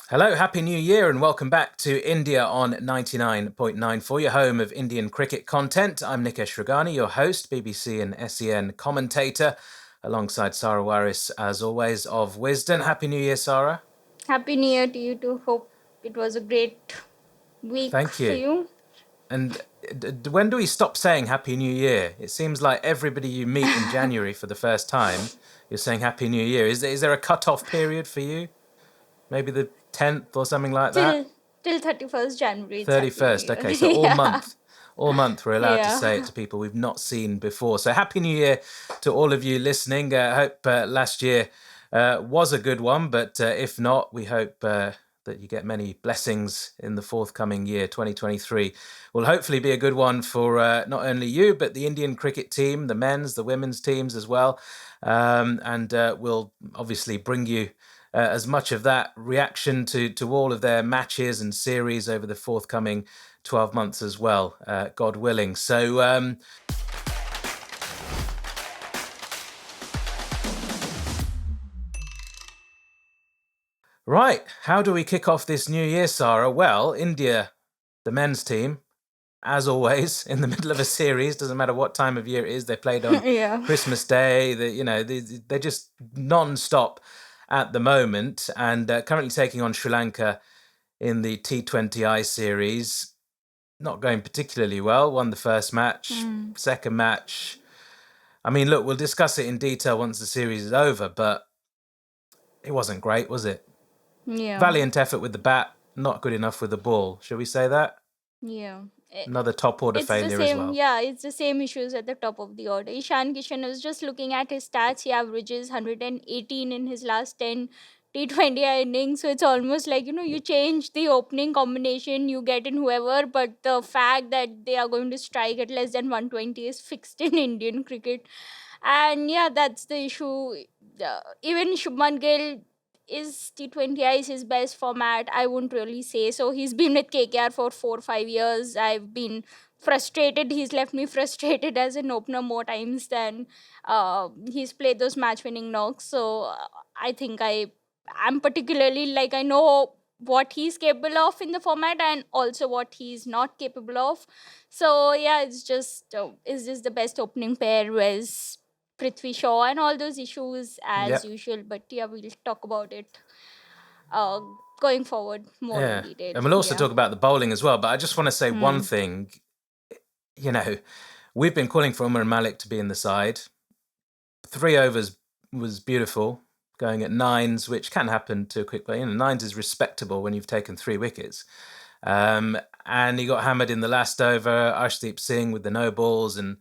Hello, Happy New Year, and welcome back to India on 99.94, your home of Indian cricket content. I'm Nikesh Ragani, your host, BBC and SEN commentator, alongside Sarah Waris, as always, of Wisdom. Happy New Year, Sarah. Happy New Year to you too. Hope it was a great week Thank for you. you. And when do we stop saying Happy New Year? It seems like everybody you meet in January for the first time, you're saying Happy New Year. Is there a cut-off period for you? Maybe the 10th or something like that? Till till 31st January, it's Happy New 31st. Year. Okay, so all Yeah. month. All month we're allowed to say it Yeah. to people we've not seen before. So Happy New Year to all of you listening. I hope last year was a good one, but if not, we hope that you get many blessings in the forthcoming year. 2023 will hopefully be a good one for not only you, but the Indian cricket team, the men's, the women's teams as well. And we'll obviously bring you as much of that reaction to all of their matches and series over the forthcoming 12 months as well, God willing. So, right, how do we kick off this new year, Sarah? Well, India, the men's team, as always, in the middle of a series, doesn't matter what time of year it is, they played on Yeah. Christmas Day, they're just non-stop at the moment, and currently taking on Sri Lanka in the T20I series. Not going particularly well. Won the first match, second match. I mean, look, we'll discuss it in detail once the series is over, but it wasn't great, was it? Yeah. Valiant effort with the bat, not good enough with the ball. Shall we say that? Yeah. Another top order It's the failure as same. well. Yeah, it's the same issues at the top of the order. Ishan Kishan, was just looking at his stats. He averages 118 in his last 10 T20 innings. So it's almost like, you change the opening combination, you get in whoever, but the fact that they are going to strike at less than 120 is fixed in Indian cricket. And yeah, that's the issue. Even Shubman Gill is T20I is his best format. I wouldn't really say so. He's been with KKR for 4 or 5 years. I've been frustrated. He's left me frustrated as an opener more times than he's played those match winning knocks. So I think I'm particularly like I know what he's capable of in the format and also what he's not capable of. So yeah, it's just the best opening pair was Prithvi Shaw and all those issues as Yeah, usual. But yeah, we'll talk about it uh, going forward more in yeah. detail. And we'll also Yeah. talk about the bowling as well. But I just want to say one Hmm. thing. You know, we've been calling for Umar Malik to be in the side. 3 overs was beautiful, going at nines, which can happen too quickly. Nines is respectable when you've taken 3 wickets. And he got hammered in the last over. Arshdeep Singh with the no balls and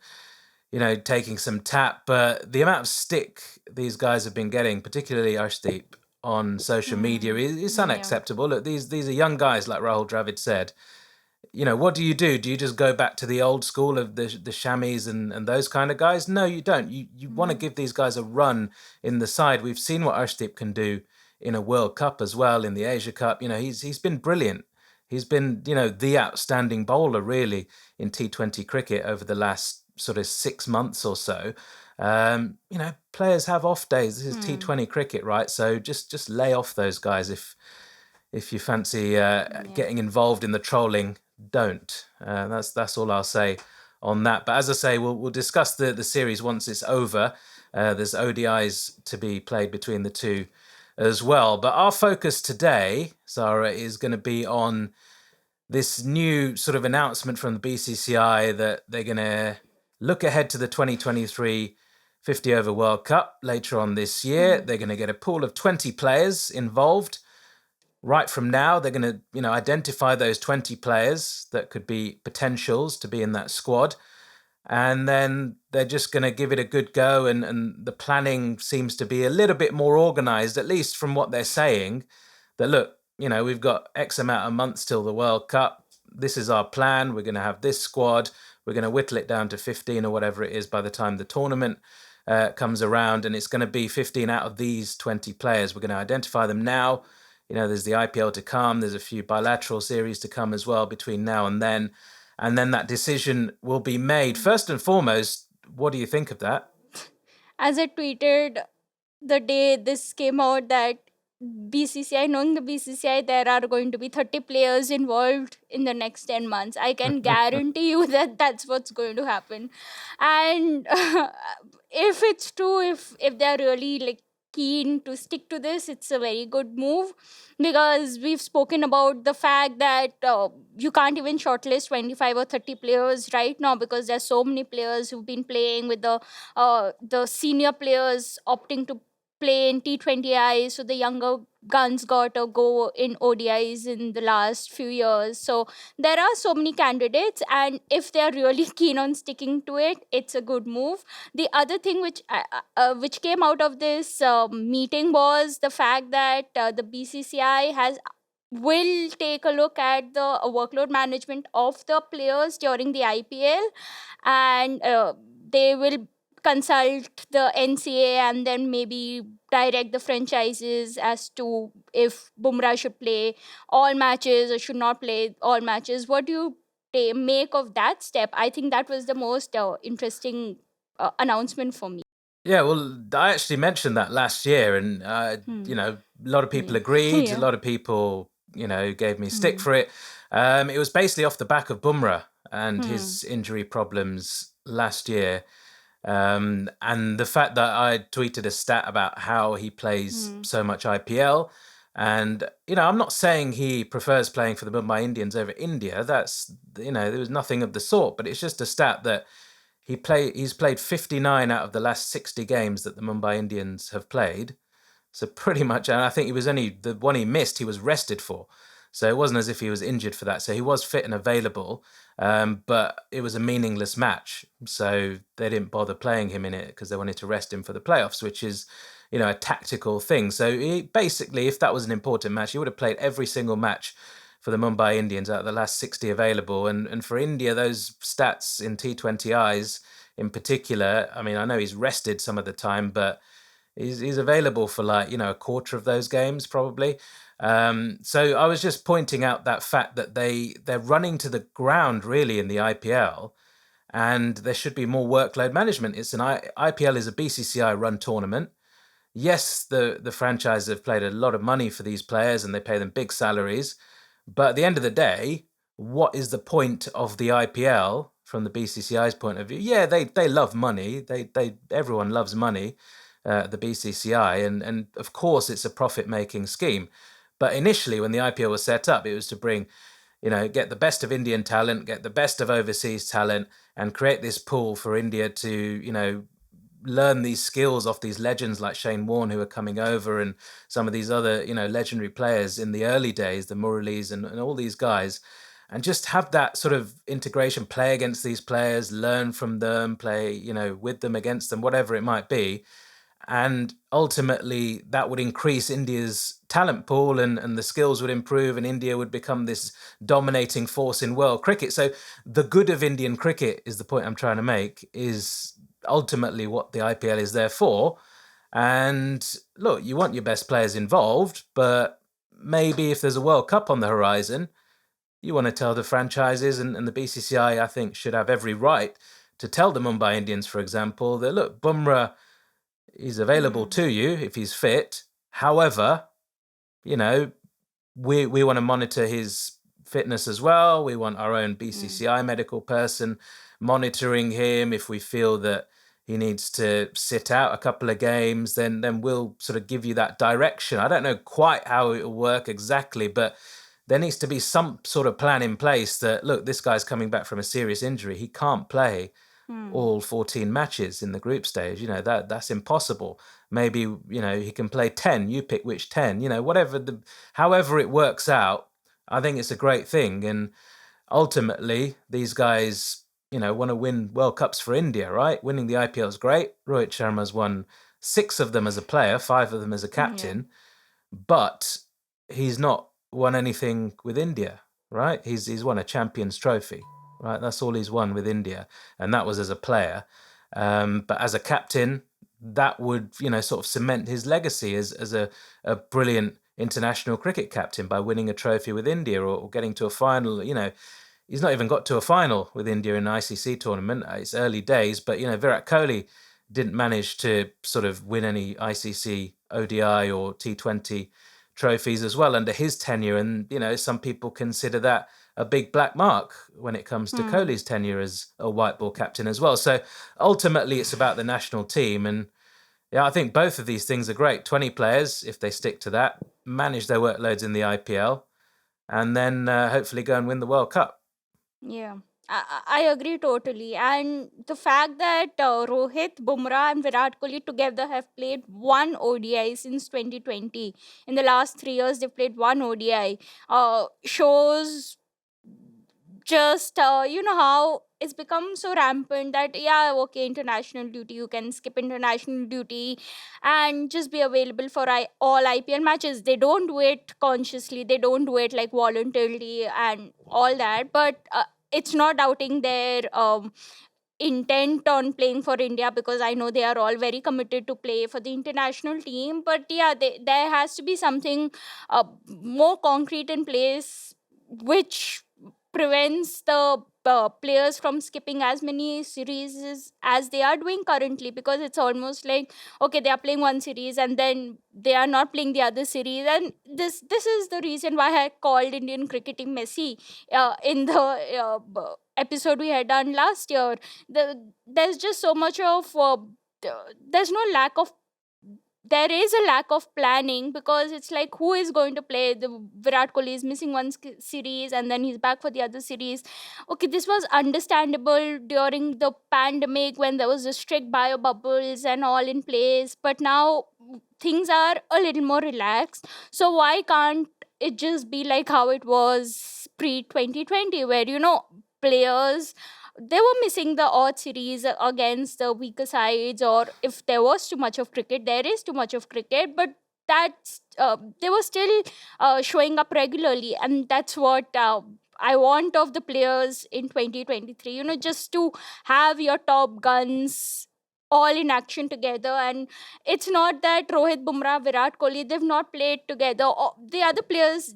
taking some tap. But the amount of stick these guys have been getting, particularly Arshdeep, on social media is Yeah. unacceptable. Look, these are young guys, like Rahul Dravid said. What do you do? Do you just go back to the old school of the Shamis and those kind of guys? No, you don't. You want to give these guys a run in the side. We've seen what Arshdeep can do in a World Cup as well, in the Asia Cup. He's been brilliant. He's been, the outstanding bowler really in T20 cricket over the last sort of 6 months or so. Players have off days. This is T20 cricket, right? So just lay off those guys if you fancy Yeah. getting involved in the trolling. Don't. That's all I'll say on that. But as I say, we'll discuss the series once it's over. There's ODIs to be played between the two as well. But our focus today, Sarah, is going to be on this new sort of announcement from the BCCI that they're going to look ahead to the 2023 50 over World Cup later on this year. They're going to get a pool of 20 players involved. Right from now, they're going to, identify those 20 players that could be potentials to be in that squad. And then they're just going to give it a good go. And the planning seems to be a little bit more organized, at least from what they're saying. That look, we've got X amount of months till the World Cup. This is our plan. We're going to have this squad. We're going to whittle it down to 15 or whatever it is by the time the tournament comes around. And it's going to be 15 out of these 20 players. We're going to identify them now. There's the IPL to come. There's a few bilateral series to come as well between now and then. And then that decision will be made. First and foremost, what do you think of that? As I tweeted the day this came out that BCCI, knowing the BCCI, there are going to be 30 players involved in the next 10 months. I can guarantee you that that's what's going to happen. And if it's true, if they're really like keen to stick to this, it's a very good move, because we've spoken about the fact that you can't even shortlist 25 or 30 players right now, because there's so many players who've been playing with the senior players opting to play in T20Is, so the younger guns got a go in ODIs in the last few years. So there are so many candidates, and if they're really keen on sticking to it, it's a good move. The other thing which came out of this meeting was the fact that the BCCI has will take a look at the workload management of the players during the IPL, and they will consult the NCA and then maybe direct the franchises as to if Bumrah should play all matches or should not play all matches. What do you make of that step? I think that was the most interesting announcement for me. Yeah, well, I actually mentioned that last year, and a lot of people agreed. A Yeah. lot of people, gave me stick for it. It was basically off the back of Bumrah and his injury problems last year, and the fact that I tweeted a stat about how he plays so much IPL. And I'm not saying he prefers playing for the Mumbai Indians over India. That's there was nothing of the sort. But it's just a stat that he's played 59 out of the last 60 games that the Mumbai Indians have played. So pretty much, and I think he was only the one he missed, he was rested for. So it wasn't as if he was injured for that. So he was fit and available, but it was a meaningless match. So they didn't bother playing him in it because they wanted to rest him for the playoffs, which is, a tactical thing. So basically, if that was an important match, he would have played every single match for the Mumbai Indians out of the last 60 available. And for India, those stats in T20Is in particular, I mean, I know he's rested some of the time, but he's available for a quarter of those games probably. So I was just pointing out that fact that they're running to the ground really in the IPL, and there should be more workload management. IPL is a BCCI run tournament. Yes, the franchises have paid a lot of money for these players and they pay them big salaries, but at the end of the day, what is the point of the IPL from the BCCI's point of view? Yeah, they love money. They everyone loves money, the BCCI, and of course it's a profit making scheme. But initially, when the IPL was set up, it was to bring, get the best of Indian talent, get the best of overseas talent, and create this pool for India to, learn these skills off these legends like Shane Warne who are coming over, and some of these other, legendary players in the early days, the Muralis and all these guys, and just have that sort of integration, play against these players, learn from them, play, with them, against them, whatever it might be. And ultimately, that would increase India's talent pool, and the skills would improve, and India would become this dominating force in world cricket. So the good of Indian cricket, is the point I'm trying to make, is ultimately what the IPL is there for. And look, you want your best players involved, but maybe if there's a World Cup on the horizon, you want to tell the franchises, and the BCCI, I think, should have every right to tell the Mumbai Indians, for example, that look, Bumrah is available to you if he's fit. However, we want to monitor his fitness as well. We want our own BCCI medical person monitoring him. If we feel that he needs to sit out a couple of games, then we'll sort of give you that direction. I don't know quite how it will work exactly, but there needs to be some sort of plan in place that, look, this guy's coming back from a serious injury. He can't play all 14 matches in the group stage. That's impossible. Maybe, he can play 10. You pick which 10, however it works out. I think it's a great thing. And ultimately, these guys, want to win World Cups for India, right? Winning the IPL is great. Rohit Sharma's won 6 of them as a player, 5 of them as a captain, but he's not won anything with India, right? He's won a Champions Trophy, right? That's all he's won with India, and that was as a player. But as a captain, that would, sort of cement his legacy as a brilliant international cricket captain by winning a trophy with India, or getting to a final. He's not even got to a final with India in an ICC tournament. It's early days, but Virat Kohli didn't manage to sort of win any ICC, ODI or T20 trophies as well under his tenure. And, some people consider that a big black mark when it comes to Kohli's tenure as a white ball captain as well. So ultimately, it's about the national team. And yeah, I think both of these things are great. 20 players, if they stick to that, manage their workloads in the IPL, and then hopefully go and win the World Cup. Yeah, I agree totally. And the fact that Rohit, Bumrah, and Virat Kohli together have played one ODI since 2020. In the last 3 years, they've played one ODI. Shows just how it's become so rampant that okay, international duty, you can skip international duty and just be available for all IPL matches. They don't do it consciously, they don't do it like voluntarily and all that, but it's not doubting their intent on playing for India, because I know they are all very committed to play for the international team. But yeah, there has to be something more concrete in place, which prevents the players from skipping as many series as they are doing currently, because it's almost like, okay, they are playing one series and then they are not playing the other series. And this is the reason why I called Indian cricketing messy in the episode we had done last year. There's just so much of there's no lack of there is a lack of planning, because it's like, who is going to play? The Virat Kohli is missing one series and then he's back for the other series. Okay, this was understandable during the pandemic when there was a strict bio bubbles and all in place, but now things are a little more relaxed. So why can't it just be like how it was pre 2020, where players, they were missing the odd series against the weaker sides, or if there was too much of cricket, there is too much of cricket, but that's they were still showing up regularly. And that's what I want of the players in 2023, just to have your top guns all in action together. And it's not that Rohit, Bumrah, Virat Kohli, they've not played together. The other players,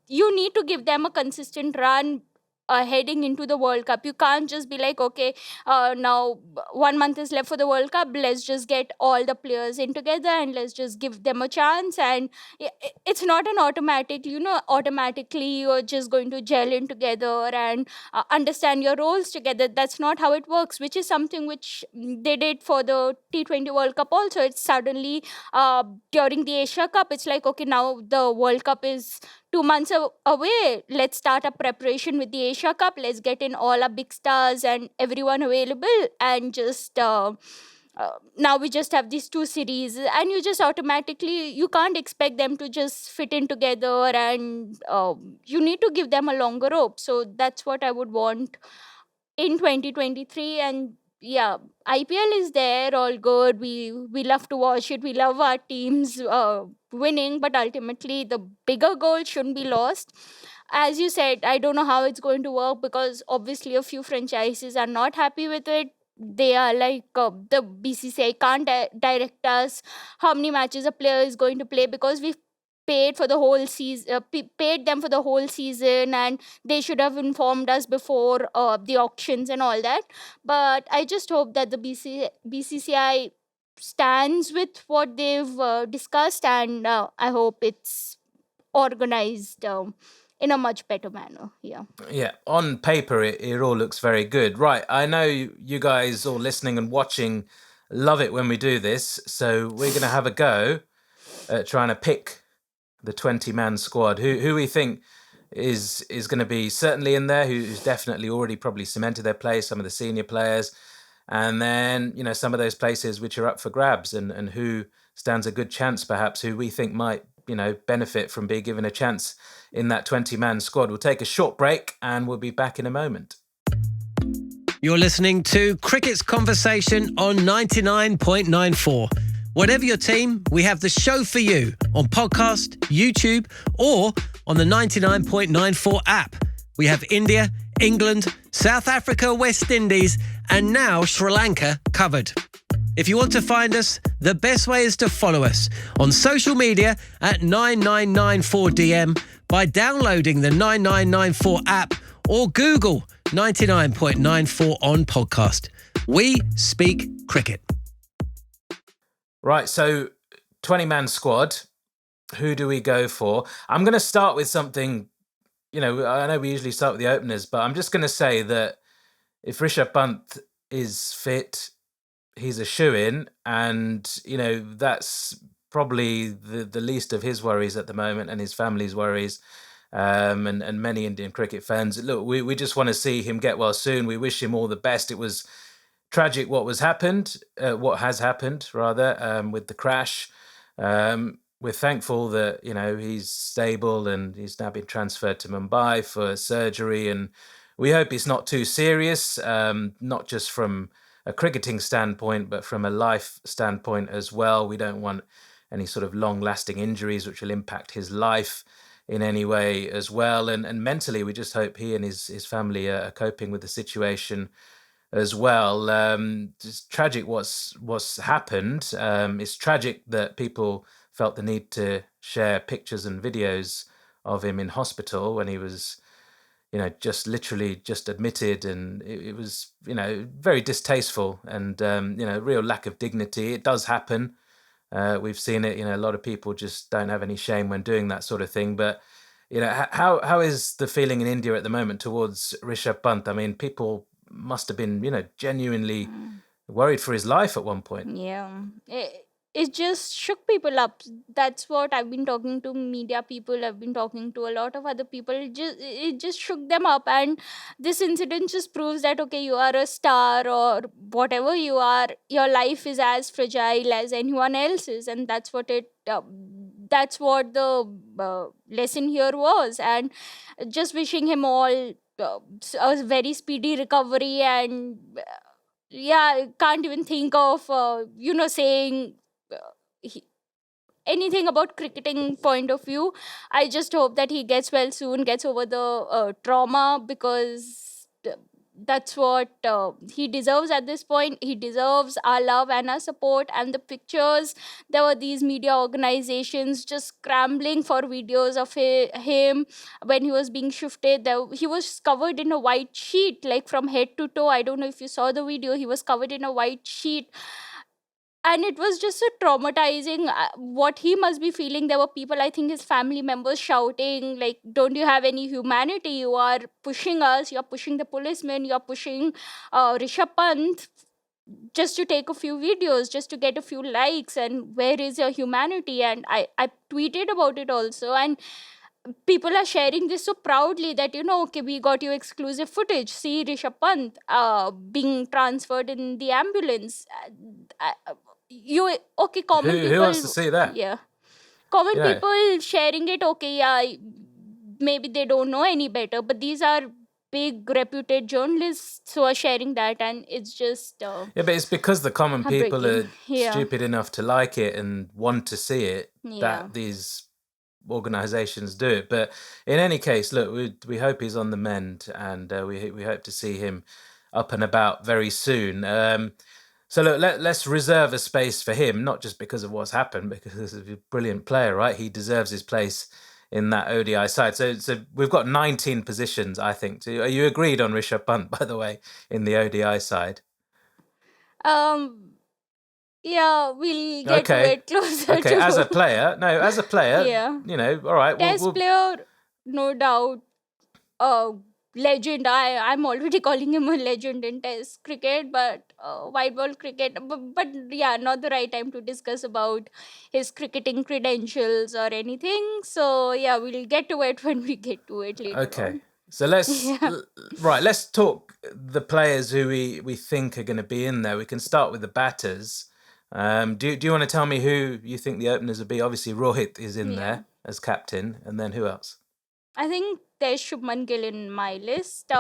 you need to give them a consistent run heading into the World Cup. You can't just be like, okay, now 1 month is left for the World Cup, let's just get all the players in together and let's just give them a chance. And it's not an automatic, automatically you're just going to gel in together and understand your roles together. That's not how it works, which is something which they did for the T20 World Cup also. It's suddenly during the Asia Cup, it's like, okay, now the World Cup is 2 months away. Let's start a preparation with the Asia Cup. Let's get in all our big stars and everyone available, and just now we just have these two series, and you just automatically, you can't expect them to just fit in together, and you need to give them a longer rope. So that's what I would want in 2023. And yeah, IPL is there, all good. We love to watch it. We love our teams winning, but ultimately the bigger goal shouldn't be lost. As you said, I don't know how it's going to work, because obviously a few franchises are not happy with it. They are like, the BCCI can't direct us how many matches a player is going to play, because we've paid for the whole season, paid them for the whole season, and they should have informed us before the auctions and all that. But I just hope that the BCCI stands with what they've discussed, and I hope it's organized in a much better manner. Yeah, on paper, it all looks very good. Right, I know you guys all listening and watching love it when we do this, so we're going to have a go at trying to pick the 20-man squad. Who we think is going to be certainly in there, who's definitely already probably cemented their place, some of the senior players, and then some of those places which are up for grabs, and who stands a good chance perhaps, who we think might benefit from being given a chance in that 20-man squad. We'll take a short break and we'll be back in a moment. You're listening to Cricket's Conversation on 99.94. Whatever your team, we have the show for you on podcast, YouTube, or on the 99.94 app. We have India, England, South Africa, West Indies, and now Sri Lanka covered. If you want to find us, the best way is to follow us on social media at 9994DM by downloading the 9994 app, or Google 99.94 on podcast. We speak cricket. Right, so 20-man squad. who do we go for? I'm going to start with something, I know we usually start with the openers, but I'm just going to say that if Rishabh Pant is fit, he's a shoo-in, and, that's probably the least of his worries at the moment and his family's worries. And many Indian cricket fans. Look, we just want to see him get well soon. We wish him all the best. It was tragic what has happened rather, with the crash. We're thankful that he's stable and he's now been transferred to Mumbai for surgery, and we hope it's not too serious, not just from a cricketing standpoint, but from a life standpoint as well. We don't want any sort of long-lasting injuries which will impact his life in any way as well. And mentally, we just hope he and his family are coping with the situation as well. It's tragic what's happened. It's tragic that people felt the need to share pictures and videos of him in hospital when he was, just literally just admitted, and it was, very distasteful and, real lack of dignity. It does happen. We've seen it. A lot of people just don't have any shame when doing that sort of thing. But how is the feeling in India at the moment towards Rishabh Pant? I mean, people must have been genuinely worried for his life at one point. Yeah. It just shook people up. That's what I've been talking to media people, I've been talking to a lot of other people. It just shook them up. And this incident just proves that, okay, you are a star or whatever you are, your life is as fragile as anyone else's. And that's what the lesson here was. And just wishing him all a very speedy recovery. And yeah, I can't even think of saying uh, he, anything about cricketing point of view. I just hope that he gets well soon, gets over the trauma, because that's what he deserves at this point. He deserves our love and our support. And the pictures, there were these media organizations just scrambling for videos of him when he was being shifted. He was covered in a white sheet, like from head to toe. I don't know if you saw the video. He was covered in a white sheet, and it was just so traumatizing. What he must be feeling. There were people, I think his family members, shouting like, don't you have any humanity? You are pushing us, you're pushing the policemen, you're pushing Rishabh Pant just to take a few videos, just to get a few likes, and where is your humanity? And I tweeted about it also, and people are sharing this so proudly that, okay, we got you exclusive footage. See Rishabh Pant being transferred in the ambulance. You okay? Common Who wants to people, see that? yeah, common You know, people sharing it. Okay, yeah, maybe they don't know any better, but these are big reputed journalists who are sharing that, and it's just yeah, but it's because the common people heartbreaking. are Yeah, stupid enough to like it and want to see it yeah. that these organizations do it. But in any case, look, we hope he's on the mend, and we hope to see him up and about very soon. So look, let's reserve a space for him, not just because of what's happened, because he's a brilliant player, right? He deserves his place in that ODI side. So we've got 19 positions, I think. So are you agreed on Rishabh Pant, by the way, in the ODI side? um yeah, we'll get to Okay. it closer Okay, as a to. player, no, as a player, Yeah, all right, test we'll player, no doubt. Legend. I'm already calling him a legend in test cricket, but white ball cricket, but yeah, not the right time to discuss about his cricketing credentials or anything. So yeah, we'll get to it when we get to it later okay. on. So Yeah. let's talk the players who we think are going to be in there. We can start with the batters. Do you want to tell me who you think the openers will be? Obviously, Rohit is in Yeah, there as captain, and then who else? I think there's Shubman Gill in my list.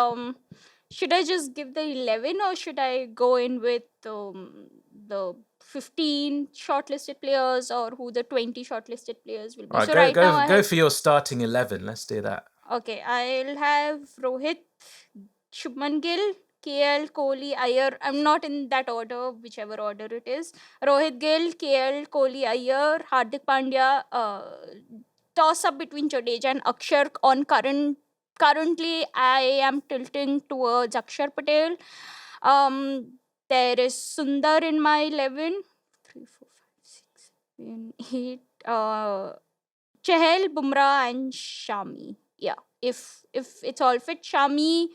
Should I just give the 11, or should I go in with the 15 shortlisted players, or who the 20 shortlisted players will All be? right, So go right now go I go have. for your starting 11. Let's do that. Okay, I'll have Rohit, Shubman Gill, KL, Kohli, Iyer. I'm not in that order, whichever order it is. Rohit Gill, KL, Kohli, Iyer, Hardik Pandya. Toss up between Jadeja and Akshar on Currently, I am tilting towards Akshar Patel. There is Sundar in my 11. 3, 4, 5, 6, 7, 8. Chahal, Bumrah, and Shami. Yeah, if it's all fit, Shami,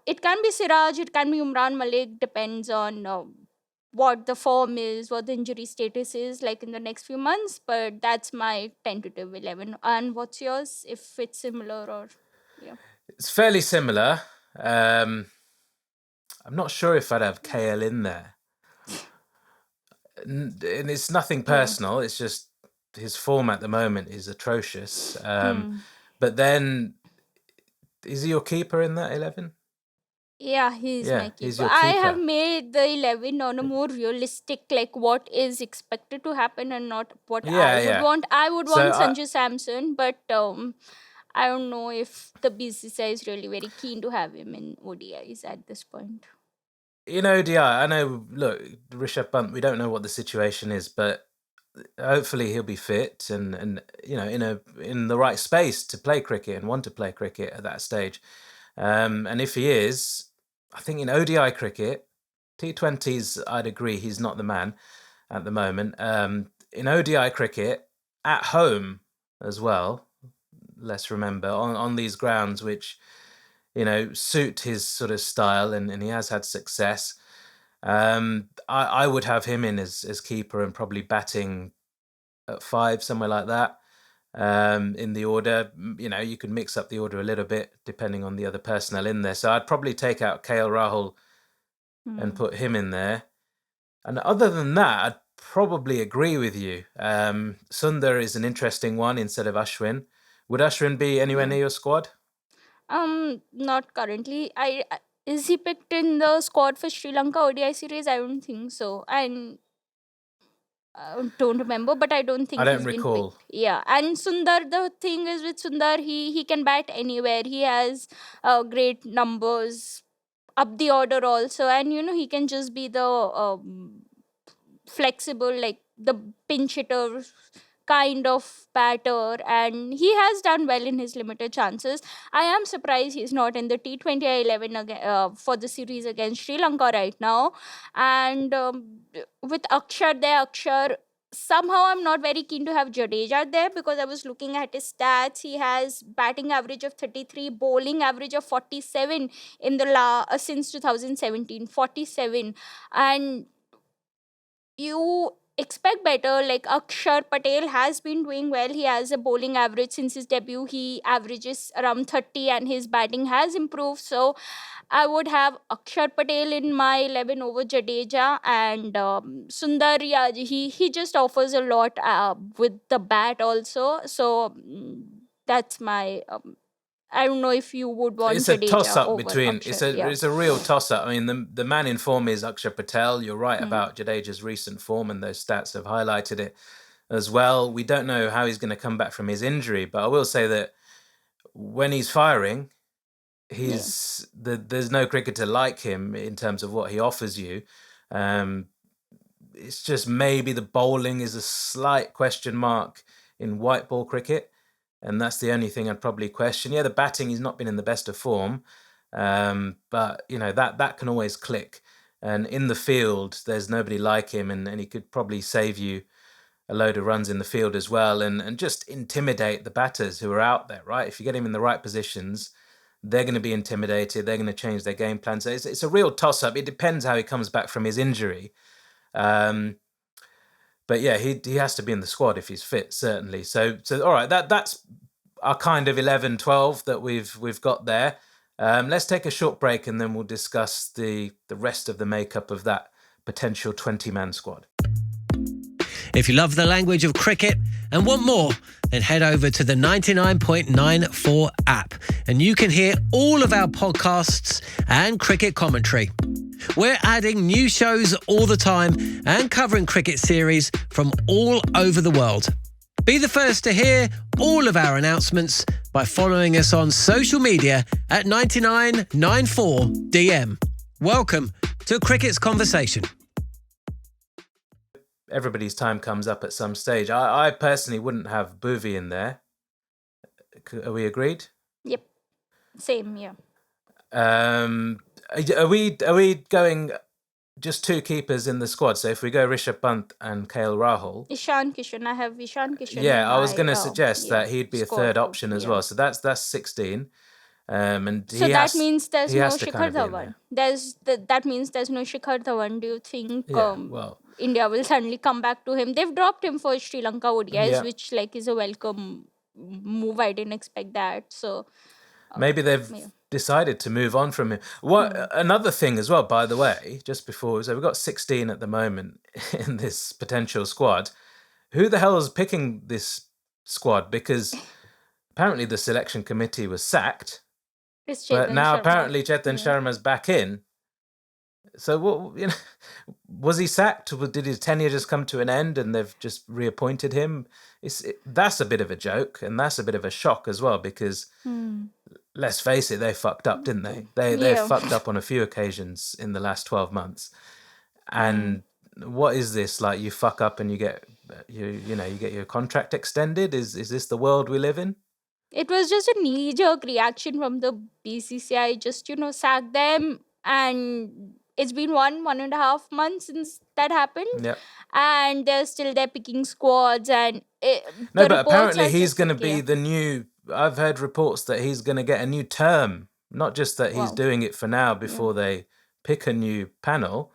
it can be Siraj, it can be Umran Malik, depends on what the form is, what the injury status is like in the next few months. But that's my tentative 11. And what's yours? If it's similar or yeah. It's fairly similar. I'm not sure if I'd have KL in there. And it's nothing personal. It's just his form at the moment is atrocious. But then, is he your keeper in that 11? Yeah, he's Yeah, my he's keeper. your I have keeper. made the 11 on a more realistic, like what is expected to happen and not what I Yeah, would yeah. want. I would So want Sanju Samson, but I don't know if the BCCI is really very keen to have him in ODIs at this point. in ODI, I know. Look, Rishabh Pant. We don't know what the situation is, but hopefully he'll be fit and in the right space to play cricket and want to play cricket at that stage. And if he is, I think in ODI cricket, T20s, I'd agree he's not the man at the moment. In ODI cricket, at home as well, let's remember, on these grounds which, suit his sort of style and he has had success. I would have him in as keeper and probably batting at 5, somewhere like that. In the order, you could mix up the order a little bit depending on the other personnel in there. So I'd probably take out KL Rahul and put him in there. And other than that, I'd probably agree with you. Sundar is an interesting one instead of Ashwin. Would Ashwin be anywhere near your squad? Not currently. Is he picked in the squad for Sri Lanka ODI series? I don't think so. And don't remember, but I don't I think don't he's been recall. picked. Yeah, and Sundar, the thing is with Sundar, he can bat anywhere. He has great numbers up the order also, and he can just be the flexible, like the pinch hitter kind of batter, and he has done well in his limited chances. I am surprised he's not in the T20 11 again, for the series against Sri Lanka right now. And with Akshar there, Akshar, somehow I'm not very keen to have Jadeja there because I was looking at his stats. He has batting average of 33, bowling average of 47 in the since 2017, 47. And you expect better. Like Akshar Patel has been doing well. He has a bowling average since his debut. He averages around 30 and his batting has improved. So I would have Akshar Patel in my 11 over Jadeja, and Sundar, yeah, he just offers a lot with the bat also. So that's my. I don't know if you would want It's a Jadeja toss-up over between. Akshar. Yeah. It's a real toss-up. I mean, the man in form is Akshar Patel. You're right about Jadeja's recent form, and those stats have highlighted it as well. We don't know how he's going to come back from his injury, but I will say that when he's firing, there's no cricketer like him in terms of what he offers you. It's just maybe the bowling is a slight question mark in white ball cricket, and that's the only thing I'd probably question. Yeah, the batting, he's not been in the best of form, but that can always click. And in the field, there's nobody like him, and he could probably save you a load of runs in the field as well, and just intimidate the batters who are out there, right? If you get him in the right positions, they're going to be intimidated. They're going to change their game plan. So it's a real toss-up. It depends how he comes back from his injury. But yeah, he has to be in the squad if he's fit, certainly. So all right, that's our kind of 11-12 that we've got there. Let's take a short break and then we'll discuss the rest of the makeup of that potential 20-man squad. If you love the language of cricket and want more, then head over to the 99.94 app and you can hear all of our podcasts and cricket commentary. We're adding new shows all the time and covering cricket series from all over the world. Be the first to hear all of our announcements by following us on social media at 9994DM. Welcome to Cricket's Conversation. Everybody's time comes up at some stage. I personally wouldn't have Bhuvi in there. Are we agreed? Yep. Same. Yeah. Are we going just two keepers in the squad. So if we go Rishabh Pant and KL Rahul, Ishan Kishan. I have Ishan Kishan in yeah, I was my going to suggest that he'd be a third squad too. option as Yeah. well. So that's 16. And So that means there's he no has to kind Shikhar of be in Dhawan. there. That means there's no Shikhar Dhawan. Do you think Yeah, well, India will suddenly come back to him? They've dropped him for Sri Lanka ODIs, yeah. which like is a welcome move. I didn't expect that. So Maybe they've yeah. decided to move on from him. Another thing as well, by the way, just before, so we've got 16 at the moment in this potential squad. Who the hell is picking this squad? Because apparently the selection committee was sacked, It's but Chetan now Sharma. apparently Chetan Sharma's back in. So what, was he sacked? Did his tenure just come to an end and they've just reappointed him? That's a bit of a joke, and that's a bit of a shock as well, because let's face it, they fucked up, didn't they? They fucked up on a few occasions in the last 12 months. And what is this? Like, you fuck up and you get your contract extended? Is this the world we live in? It was just a knee-jerk reaction from the BCCI. Just sack them, and it's been 1.5 months since that happened. Yeah. And they're still there picking squads, and no, but apparently he's going to be the new. I've heard reports that he's going to get a new term, not just that he's doing it for now before they pick a new panel.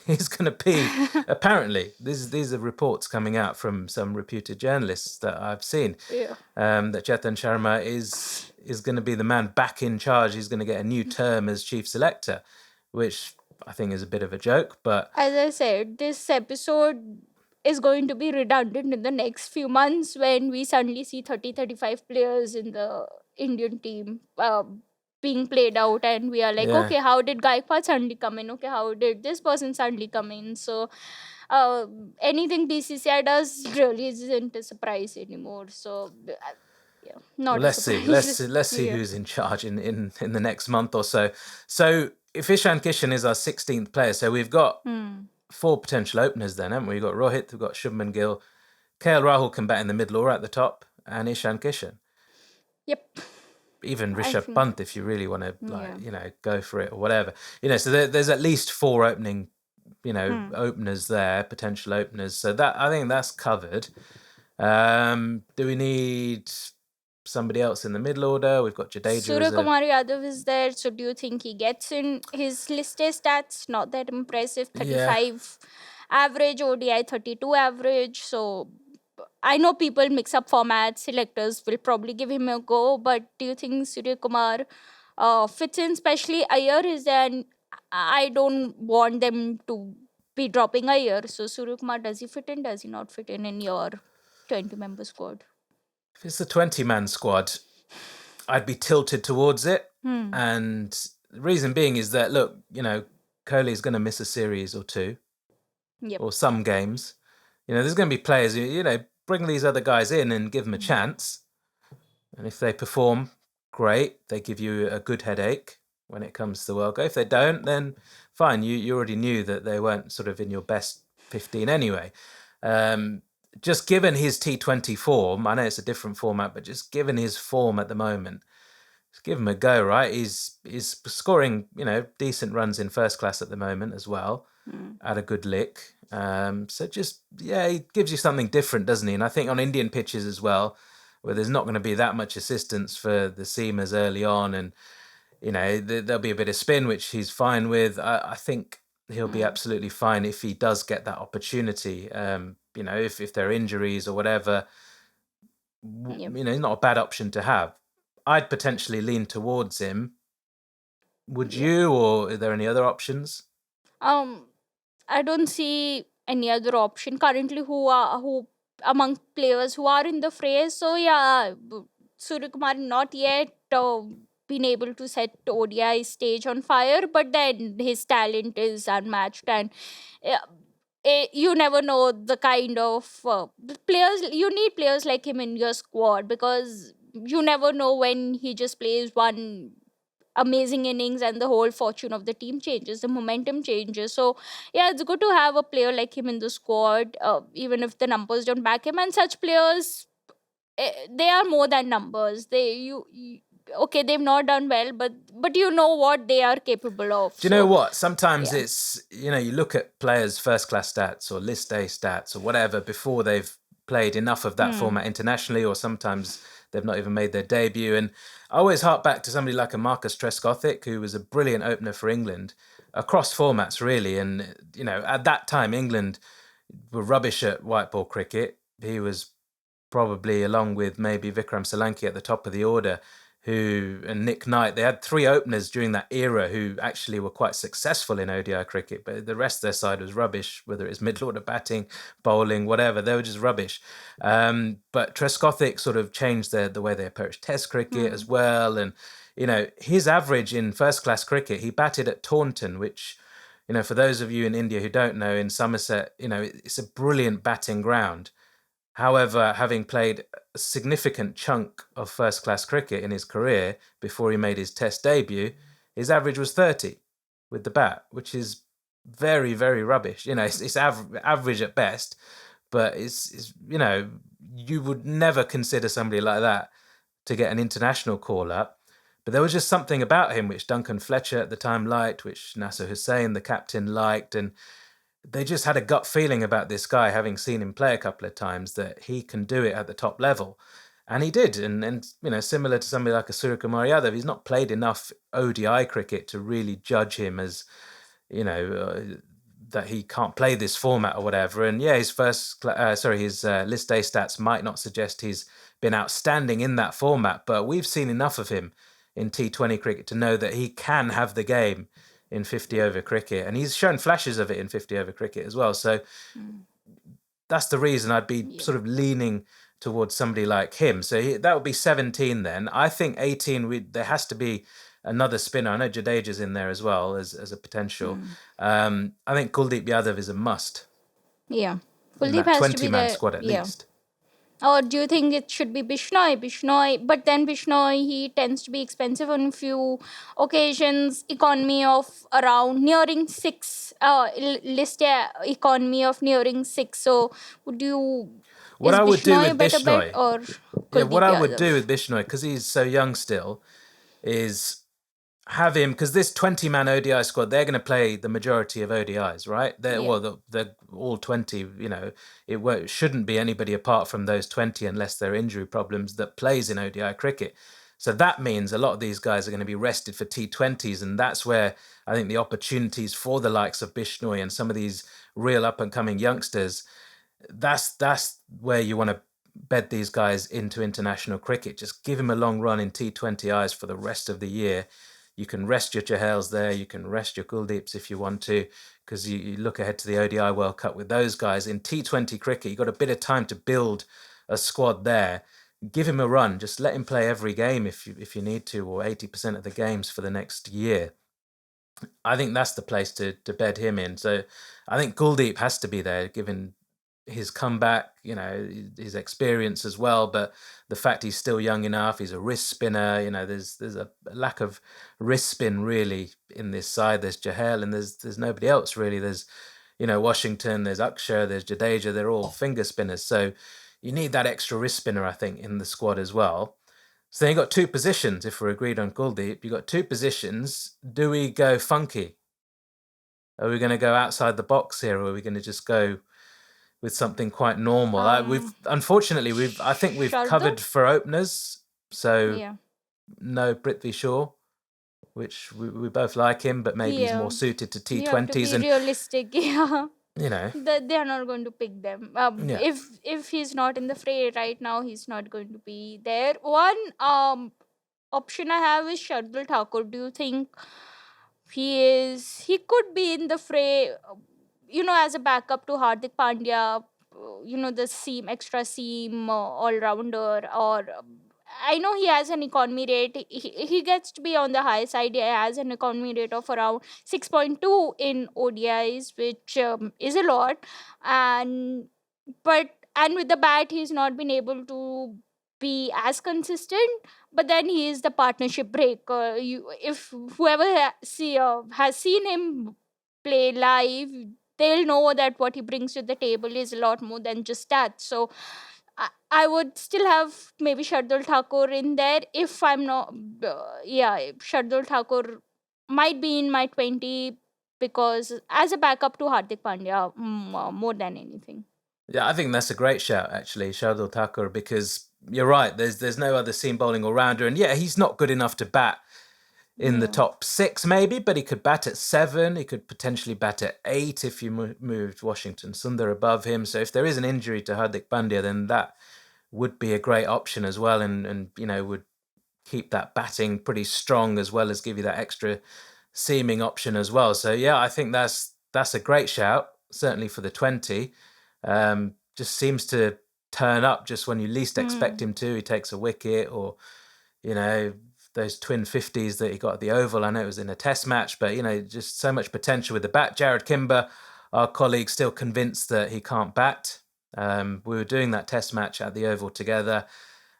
He's going to be apparently. These are reports coming out from some reputed journalists that I've seen. That Chetan Sharma is going to be the man back in charge. He's going to get a new term as chief selector, which I think is a bit of a joke. But as I said, this episode is going to be redundant in the next few months when we suddenly see 30-35 players in the Indian team being played out, and we are like, okay, how did Gaikwad suddenly come in? Okay, how did this person suddenly come in? So anything BCCI does really isn't a surprise anymore. So not let's see. Let's see who's in charge in the next month or so. So if Ishan Kishan is our 16th player, so we've got 4 potential openers then, haven't we? We've got Rohit, we've got Shubman Gill, KL Rahul can bat in the middle or at the top, and Ishan Kishan. Yep. Even Rishabh Pant, if you really want to go for it or whatever. So there's at least 4 opening, openers there, potential openers. So that, I think that's covered. Do we need somebody else in the middle order? We've got Jadeja. Surya Kumar Yadav is there. So do you think he gets in? His list A stats not that impressive. 35 average, ODI 32 average. So I know people mix up formats. Selectors will probably give him a go. But do you think Surya Kumar fits in? Especially Iyer is there. And I don't want them to be dropping Iyer. So Surya Kumar, does he fit in? Does he not fit in your 20-member squad? If it's a 20-man squad, I'd be tilted towards it. And the reason being is that, look, Kohli's going to miss a series or 2 or some games. There's going to be players who, bring these other guys in and give them a chance. And if they perform, great. They give you a good headache when it comes to the World Cup. If they don't, then fine. You already knew that they weren't sort of in your best 15 anyway. Just given his T20 form, I know it's a different format, but just given his form at the moment, just give him a go, right? He's scoring, decent runs in first class at the moment as well, at a good lick. So just, he gives you something different, doesn't he? And I think on Indian pitches as well, where there's not going to be that much assistance for the seamers early on, and there'll be a bit of spin, which he's fine with. I think he'll be absolutely fine if he does get that opportunity. If there are injuries or whatever, he's not a bad option to have. I'd potentially lean towards him. Would you, or are there any other options? I don't see any other option currently who among players who are in the fray. So Surya Kumar not yet been able to set ODI stage on fire, but then his talent is unmatched, and you never know the kind of players you need. Players like him in your squad, because you never know when he just plays one amazing innings and the whole fortune of the team changes, the momentum changes. So it's good to have a player like him in the squad, even if the numbers don't back him. And such players, they are more than numbers. okay, they've not done well, but you know what they are capable of. Do you know So what? Sometimes yeah. it's, you look at players' first class stats or list A stats or whatever before they've played enough of that format internationally, or sometimes they've not even made their debut. And I always hark back to somebody like a Marcus Trescothick, who was a brilliant opener for England across formats, really. And, at that time, England were rubbish at white ball cricket. He was probably, along with maybe Vikram Solanki, at the top of the order, and Nick Knight. They had three openers during that era who actually were quite successful in ODI cricket, but the rest of their side was rubbish, whether it was middle order batting, bowling, whatever. They were just rubbish. But Trescothick sort of changed the way they approached Test cricket as well. And, his average in first class cricket, he batted at Taunton, which, for those of you in India who don't know, in Somerset, it's a brilliant batting ground. However, having played a significant chunk of first-class cricket in his career before he made his Test debut, his average was 30 with the bat, which is very, very rubbish. It's average at best, but it's you would never consider somebody like that to get an international call-up. But there was just something about him which Duncan Fletcher at the time liked, which Nasser Hussain, the captain, liked, and they just had a gut feeling about this guy, having seen him play a couple of times, that he can do it at the top level. And he did. And similar to somebody like a Suryakumar Yadav, he's not played enough ODI cricket to really judge him as, that he can't play this format or whatever. And yeah, his list A stats might not suggest he's been outstanding in that format, but we've seen enough of him in T20 cricket to know that he can have the game in 50 over cricket, and he's shown flashes of it in 50 over cricket as well. So that's the reason I'd be sort of leaning towards somebody like him. So that would be 17 then. I think 18, there has to be another spinner. I know Jadeja's in there as well as a potential. I think Kuldeep Yadav is a must Yeah. in Kuldeep that has to be 20-man the, squad at yeah. least. Or do you think it should be Bishnoi? Bishnoi, but then Bishnoi, he tends to be expensive on few occasions. Economy of around nearing 6. Economy of nearing 6. So would you? What Is I would do Bishnoi a with better bet Bishnoi, or what Kuldeep I would do Yadav? with Bishnoi, because he's so young still, is have him, because this 20-man ODI squad, they're going to play the majority of ODIs, right? They're all 20. It shouldn't be anybody apart from those 20, unless there are injury problems, that plays in ODI cricket. So that means a lot of these guys are going to be rested for T20s, and that's where I think the opportunities for the likes of Bishnoi and some of these real up-and-coming youngsters, that's where you want to bed these guys into international cricket. Just give him a long run in T20Is for the rest of the year. You can rest your Chahals there. You can rest your Kuldeeps if you want to, because you look ahead to the ODI World Cup with those guys. In T20 cricket, you've got a bit of time to build a squad there. Give him a run. Just let him play every game if you need to, or 80% of the games for the next year. I think that's the place to bed him in. So I think Kuldeep has to be there, given his comeback, his experience as well, but the fact he's still young enough, he's a wrist spinner. There's a lack of wrist spin really in this side. There's Chahal and there's nobody else really. There's Washington, there's Akshar, there's Jadeja. They're all finger spinners, so you need that extra wrist spinner, I think, in the squad as well. So then you've got two positions. If we're agreed on Kuldeep, you've got two positions. Do we go funky? Are we going to go outside the box here, or are we going to just go with something quite normal? I think we've Shardul? covered for openers. So Yeah. no Prithvi Shaw, which we both like him, but maybe he's more suited to You have to be T20s, and realistic. Yeah. They are not going to pick them. Yeah. If he's not in the fray right now, he's not going to be there. One option I have is Shardul Thakur. Do you think he could be in the fray? As a backup to Hardik Pandya. The extra seam all rounder, or I know he has an economy rate. He gets to be on the high side. He has an economy rate of around 6.2 in ODIs, which is a lot. And with the bat, he's not been able to be as consistent. But then he is the partnership breaker. If whoever has seen him play live, they'll know that what he brings to the table is a lot more than just stats. So I would still have maybe Shardul Thakur in there if I'm not. Shardul Thakur might be in my 20 because as a backup to Hardik Pandya more than anything. Yeah, I think that's a great shout, actually, Shardul Thakur, because you're right. There's no other seam bowling all-rounder, and yeah, he's not good enough to bat in the Yeah. top 6 maybe, but he could bat at 7. He could potentially bat at 8 if you moved Washington Sundar above him. So if there is an injury to Hardik Pandya, then that would be a great option as well, and would keep that batting pretty strong as well as give you that extra seaming option as well. So yeah, I think that's a great shout, certainly for the 20. Just seems to turn up just when you least expect him to. He takes a wicket, or those twin 50s that he got at the Oval. I know it was in a test match, but just so much potential with the bat. Jared Kimber, our colleague, still convinced that he can't bat. We were doing that test match at the Oval together,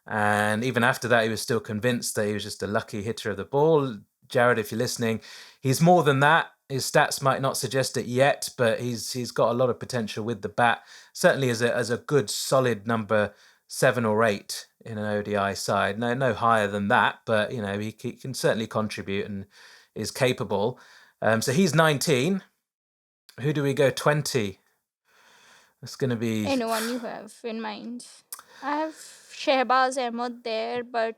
and even after that, he was still convinced that he was just a lucky hitter of the ball. Jared, if you're listening, he's more than that. His stats might not suggest it yet, but he's got a lot of potential with the bat. Certainly as a good solid number 7 or 8 in an ODI side. No higher than that, but he can certainly contribute and is capable. So he's 19. Who do we go 20? It's going to be Anyone you have in mind? I have Shehbaz Ahmed there, but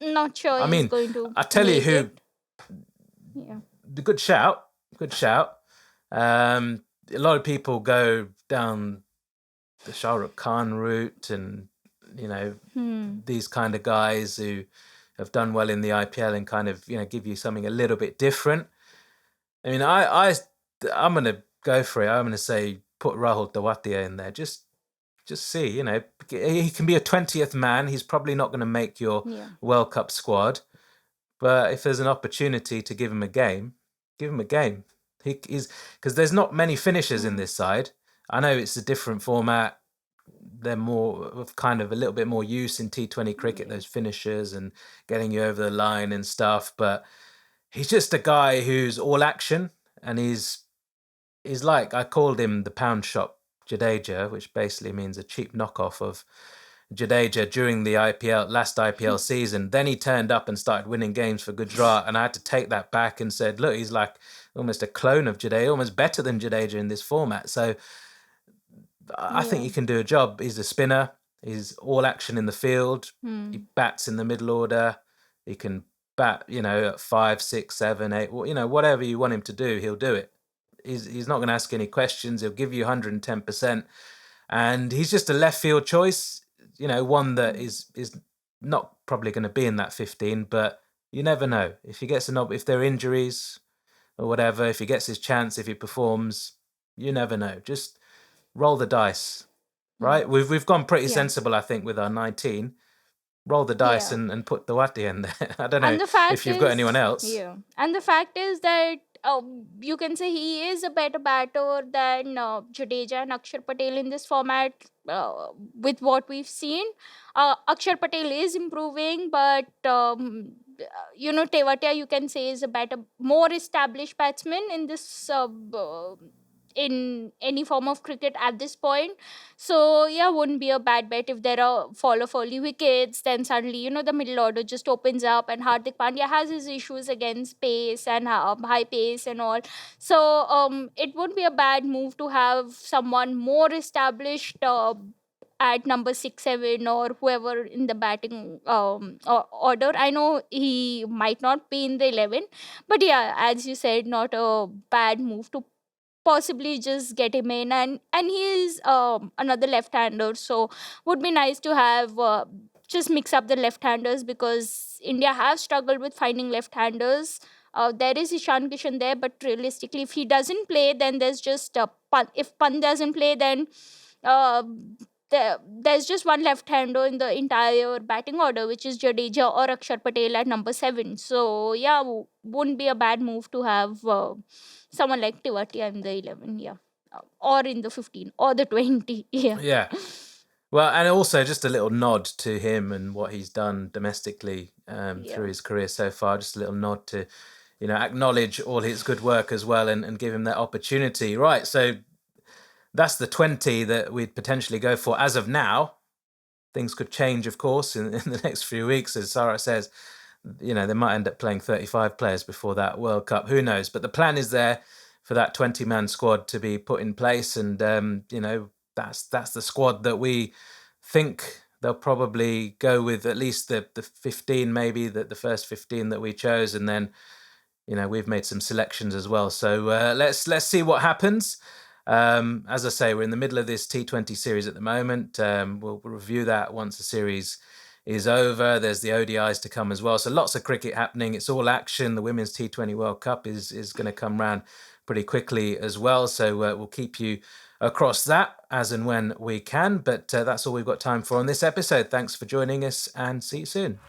not sure I he's mean, going to I tell you make who. it. Yeah. The good shout. A lot of people go down the Shah Rukh Khan route, and these kind of guys who have done well in the IPL and kind of give you something a little bit different. I mean, I'm gonna go for it. I'm gonna say put Rahul Tewatia in there. Just see, he can be a 20th man. He's probably not going to make your World Cup squad, but if there's an opportunity to give him a game, give him a game. He's because there's not many finishers in this side. I know it's a different format. They're more of kind of a little bit more use in T20 cricket, those finishers and getting you over the line and stuff. But he's just a guy who's all action, and he's like, I called him the pound shop Jadeja, which basically means a cheap knockoff of Jadeja during the last IPL season. Then he turned up and started winning games for Gujarat, and I had to take that back and said, look, he's like almost a clone of Jadeja, almost better than Jadeja in this format. So I think he can do a job. He's a spinner. He's all action in the field. He bats in the middle order. He can bat, at 5, 6, 7, 8, whatever you want him to do, he'll do it. He's not going to ask any questions. He'll give you 110%. And he's just a left field choice, one that is not probably going to be in that 15, but you never know. If he gets if there are injuries or whatever, if he gets his chance, if he performs, you never know. Just roll the dice, right? We've gone pretty sensible, I think, with our 19. Roll the dice and put Dawati in there. I don't know if you've got anyone else. Yeah. And the fact is that you can say he is a better batter than Jadeja and Akshar Patel in this format with what we've seen. Akshar Patel is improving, but Tewatia, you can say, is a better, more established batsman in this in any form of cricket at this point. So yeah, wouldn't be a bad bet if there are fall of early wickets. Then suddenly, the middle order just opens up, and Hardik Pandya has his issues against pace and high pace and all. So it would be a bad move to have someone more established at number 6, 7, or whoever in the batting order. I know he might not be in the 11, but yeah, as you said, not a bad move to possibly just get him in, and he's another left-hander, so would be nice to have just mix up the left-handers, because India have struggled with finding left-handers. There is Ishan Kishan there, but realistically, if he doesn't play, then there's just Pant. If Pant doesn't play, then uh, there's just one left-hander in the entire batting order, which is Jadeja or Akshar Patel at number 7. So yeah, wouldn't be a bad move to have someone like Tewatia in the 11, or in the 15 or the 20. Yeah. Well, and also just a little nod to him and what he's done domestically through his career so far. Just a little nod to, acknowledge all his good work as well, and give him that opportunity. Right, so that's the 20 that we'd potentially go for as of now. things could change, of course, in the next few weeks. As Sarah says, they might end up playing 35 players before that World Cup. Who knows? But the plan is there for that 20-man squad to be put in place. And, that's the squad that we think they'll probably go with, at least the 15, maybe the first 15 that we chose. And then, we've made some selections as well. So let's see what happens. As I say, we're in the middle of this T20 series at the moment. We'll review that once the series is over. There's the ODIs to come as well. So lots of cricket happening. It's all action. The Women's T20 World Cup is going to come round pretty quickly as well. So we'll keep you across that as and when we can. But that's all we've got time for on this episode. Thanks for joining us and see you soon.